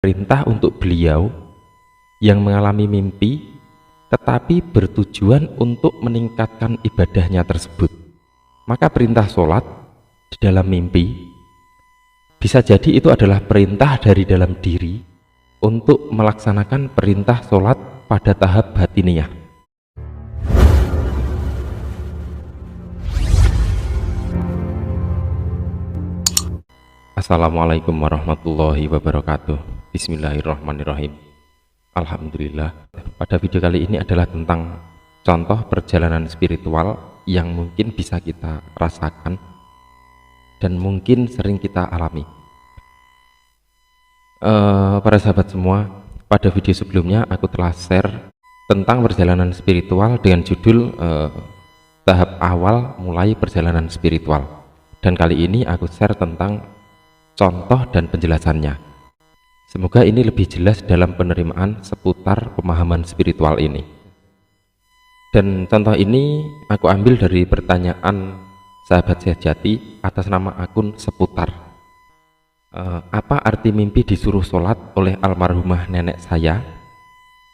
perintah untuk beliau yang mengalami mimpi tetapi bertujuan untuk meningkatkan ibadahnya tersebut. Maka perintah sholat di dalam mimpi bisa jadi itu adalah perintah dari dalam diri untuk melaksanakan perintah sholat pada tahap batiniyah. Assalamualaikum warahmatullahi wabarakatuh. Bismillahirrahmanirrahim. Alhamdulillah. Pada video kali ini adalah tentang contoh perjalanan spiritual yang mungkin bisa kita rasakan dan mungkin sering kita alami. Para sahabat semua, pada video sebelumnya aku telah share tentang perjalanan spiritual dengan judul tahap awal mulai perjalanan spiritual, dan kali ini aku share tentang contoh dan penjelasannya. Semoga ini lebih jelas dalam penerimaan seputar pemahaman spiritual ini. Dan contoh ini aku ambil dari pertanyaan sahabat sejati atas nama akun seputar. Apa arti mimpi disuruh sholat oleh almarhumah nenek saya?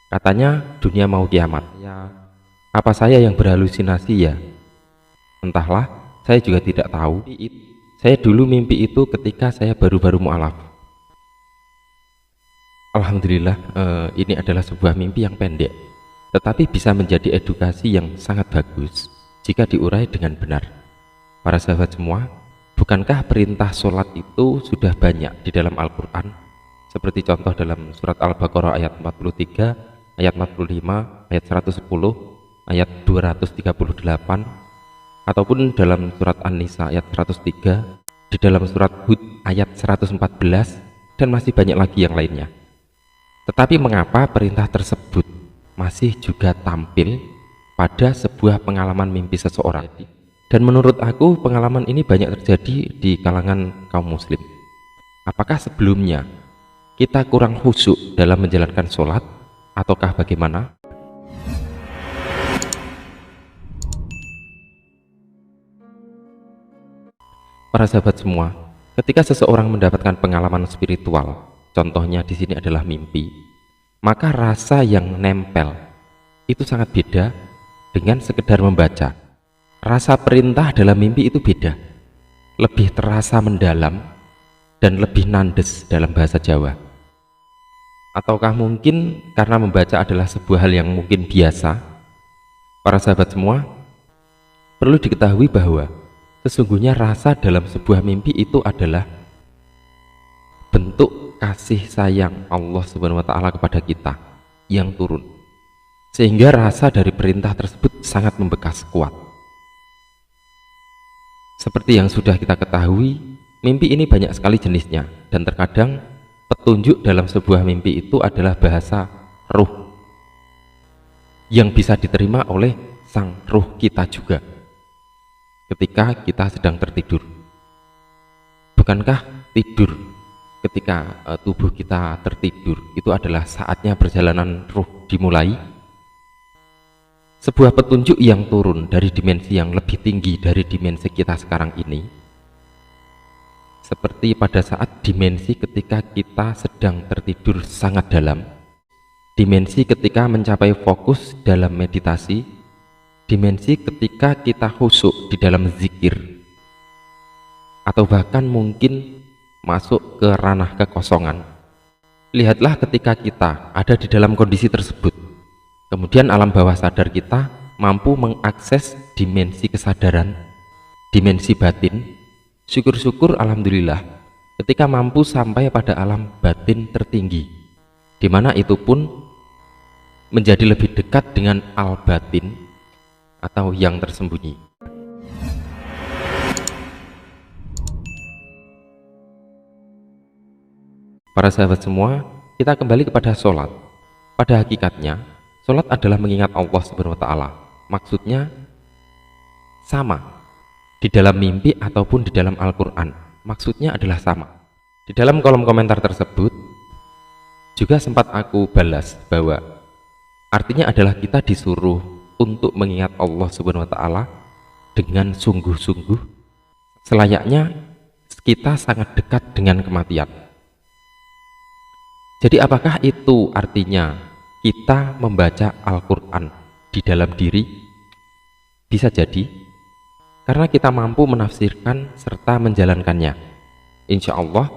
Katanya dunia mau kiamat. Apa saya yang berhalusinasi ya? Entahlah, saya juga tidak tahu. Saya dulu mimpi itu ketika saya baru-baru mu'alaf. Alhamdulillah, ini adalah sebuah mimpi yang pendek, tetapi bisa menjadi edukasi yang sangat bagus jika diurai dengan benar. Para sahabat semua, bukankah perintah sholat itu sudah banyak di dalam Al-Quran? Seperti contoh dalam surat Al-Baqarah ayat 43, ayat 45, ayat 110, ayat 238, ataupun dalam surat An-Nisa ayat 103, di dalam surat Hud ayat 114, dan masih banyak lagi yang lainnya. Tetapi mengapa perintah tersebut masih juga tampil pada sebuah pengalaman mimpi seseorang? Dan menurut aku pengalaman ini banyak terjadi di kalangan kaum muslim. Apakah sebelumnya kita kurang khusyuk dalam menjalankan sholat, ataukah bagaimana? Para sahabat semua, ketika seseorang mendapatkan pengalaman spiritual, contohnya di sini adalah mimpi, maka rasa yang nempel itu sangat beda dengan sekedar membaca. Rasa perintah dalam mimpi itu beda, lebih terasa mendalam dan lebih nandes dalam bahasa Jawa. Ataukah mungkin karena membaca adalah sebuah hal yang mungkin biasa? Para sahabat semua, perlu diketahui bahwa sesungguhnya rasa dalam sebuah mimpi itu adalah bentuk kasih sayang Allah Subhanahu wa Ta'ala kepada kita yang turun, sehingga rasa dari perintah tersebut sangat membekas kuat. Seperti yang sudah kita ketahui, mimpi ini banyak sekali jenisnya, dan terkadang petunjuk dalam sebuah mimpi itu adalah bahasa ruh yang bisa diterima oleh sang ruh kita juga ketika kita sedang tertidur. Bukankah tidur ketika tubuh kita tertidur itu adalah saatnya perjalanan ruh dimulai? Sebuah petunjuk yang turun dari dimensi yang lebih tinggi dari dimensi kita sekarang ini, seperti pada saat dimensi ketika kita sedang tertidur sangat dalam, dimensi ketika mencapai fokus dalam meditasi, dimensi ketika kita khusyuk di dalam zikir, atau bahkan mungkin masuk ke ranah kekosongan. Lihatlah ketika kita ada di dalam kondisi tersebut, kemudian alam bawah sadar kita mampu mengakses dimensi kesadaran, dimensi batin. Syukur-syukur alhamdulillah ketika mampu sampai pada alam batin tertinggi, di mana itu pun menjadi lebih dekat dengan al-batin atau yang tersembunyi. Para sahabat semua, kita kembali kepada sholat. Pada hakikatnya, sholat adalah mengingat Allah Subhanahu wa Ta'ala. Maksudnya sama di dalam mimpi ataupun di dalam Al-Quran. Maksudnya adalah sama. Di dalam kolom komentar tersebut juga sempat aku balas bahwa artinya adalah kita disuruh untuk mengingat Allah Subhanahu wa Ta'ala dengan sungguh-sungguh, selayaknya kita sangat dekat dengan kematian. Jadi apakah itu artinya kita membaca Al-Quran di dalam diri? Bisa jadi, karena kita mampu menafsirkan serta menjalankannya. Insya Allah,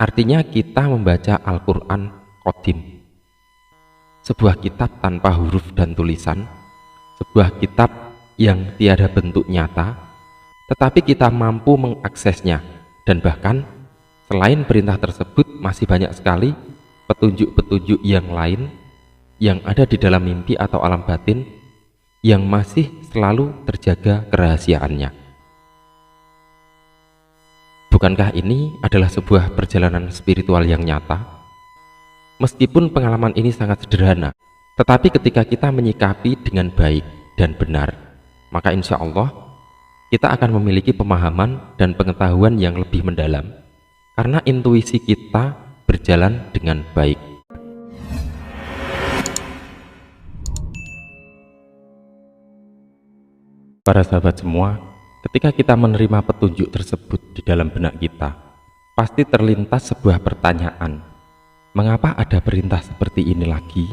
artinya kita membaca Al-Quran Qadim, sebuah kitab tanpa huruf dan tulisan, sebuah kitab yang tiada bentuk nyata, tetapi kita mampu mengaksesnya. Dan bahkan selain perintah tersebut masih banyak sekali petunjuk-petunjuk yang lain yang ada di dalam mimpi atau alam batin yang masih selalu terjaga kerahasiaannya. Bukankah ini adalah sebuah perjalanan spiritual yang nyata? Meskipun pengalaman ini sangat sederhana, tetapi ketika kita menyikapi dengan baik dan benar, maka insya Allah kita akan memiliki pemahaman dan pengetahuan yang lebih mendalam, karena intuisi kita berjalan dengan baik. Para sahabat semua, ketika kita menerima petunjuk tersebut di dalam benak kita, pasti terlintas sebuah pertanyaan. Mengapa ada perintah seperti ini lagi?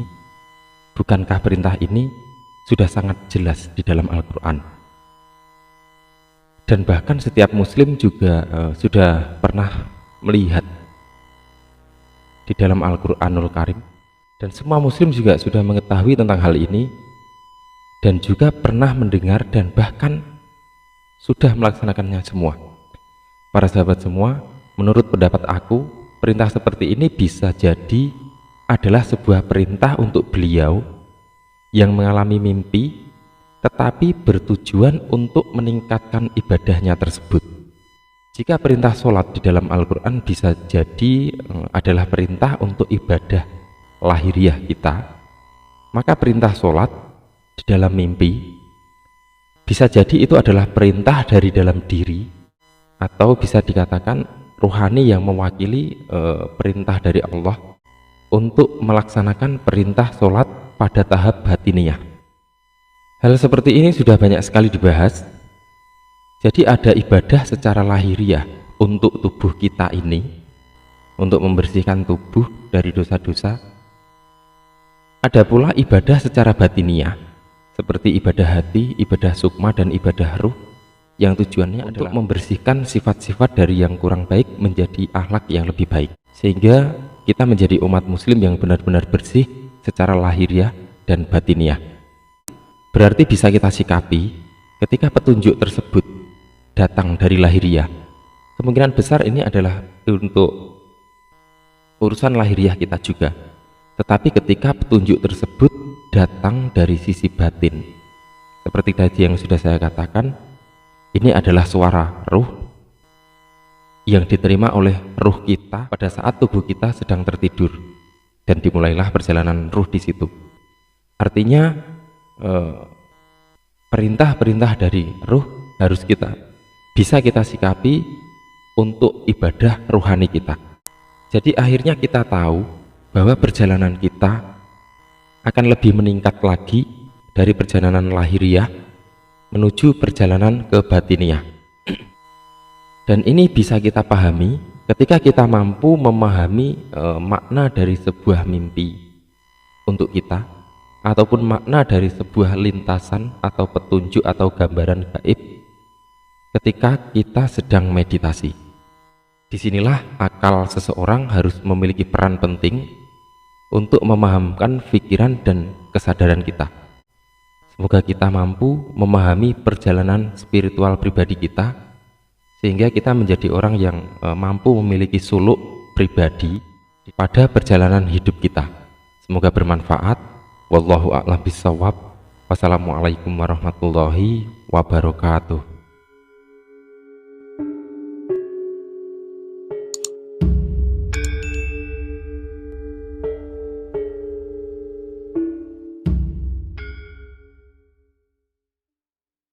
Bukankah perintah ini sudah sangat jelas di dalam Al-Quran? Dan bahkan setiap muslim juga sudah pernah melihat di dalam Al-Quranul Karim, dan semua muslim juga sudah mengetahui tentang hal ini, dan juga pernah mendengar dan bahkan sudah melaksanakannya semua. Para sahabat semua, menurut pendapat aku, perintah seperti ini bisa jadi adalah sebuah perintah untuk beliau yang mengalami mimpi tetapi bertujuan untuk meningkatkan ibadahnya tersebut. Jika perintah sholat di dalam Al-Quran bisa jadi adalah perintah untuk ibadah lahiriah kita, maka perintah sholat di dalam mimpi bisa jadi itu adalah perintah dari dalam diri, atau bisa dikatakan ruhani yang mewakili perintah dari Allah untuk melaksanakan perintah sholat pada tahap batiniah. Hal seperti ini sudah banyak sekali dibahas. Jadi ada ibadah secara lahiriah untuk tubuh kita ini, untuk membersihkan tubuh dari dosa-dosa. Ada pula ibadah secara batiniah, seperti ibadah hati, ibadah sukma, dan ibadah ruh, yang tujuannya adalah membersihkan sifat-sifat dari yang kurang baik menjadi akhlak yang lebih baik, sehingga kita menjadi umat muslim yang benar-benar bersih secara lahiriah dan batiniah. Berarti bisa kita sikapi ketika petunjuk tersebut datang dari lahiriah, kemungkinan besar ini adalah untuk urusan lahiriah kita juga. Tetapi ketika petunjuk tersebut datang dari sisi batin, seperti tadi yang sudah saya katakan, ini adalah suara ruh yang diterima oleh ruh kita pada saat tubuh kita sedang tertidur, dan dimulailah perjalanan ruh di situ. Artinya perintah-perintah dari ruh harus bisa kita sikapi untuk ibadah ruhani kita. Jadi akhirnya kita tahu bahwa perjalanan kita akan lebih meningkat lagi dari perjalanan lahiriah menuju perjalanan ke batiniah. Dan ini bisa kita pahami ketika kita mampu memahami makna dari sebuah mimpi untuk kita, ataupun makna dari sebuah lintasan atau petunjuk atau gambaran gaib ketika kita sedang meditasi. Disinilah akal seseorang harus memiliki peran penting untuk memahamkan pikiran dan kesadaran kita. Semoga kita mampu memahami perjalanan spiritual pribadi kita, sehingga kita menjadi orang yang mampu memiliki suluk pribadi pada perjalanan hidup kita. Semoga bermanfaat. Wallahu a'lam bishawab. Wassalamualaikum warahmatullahi wabarakatuh.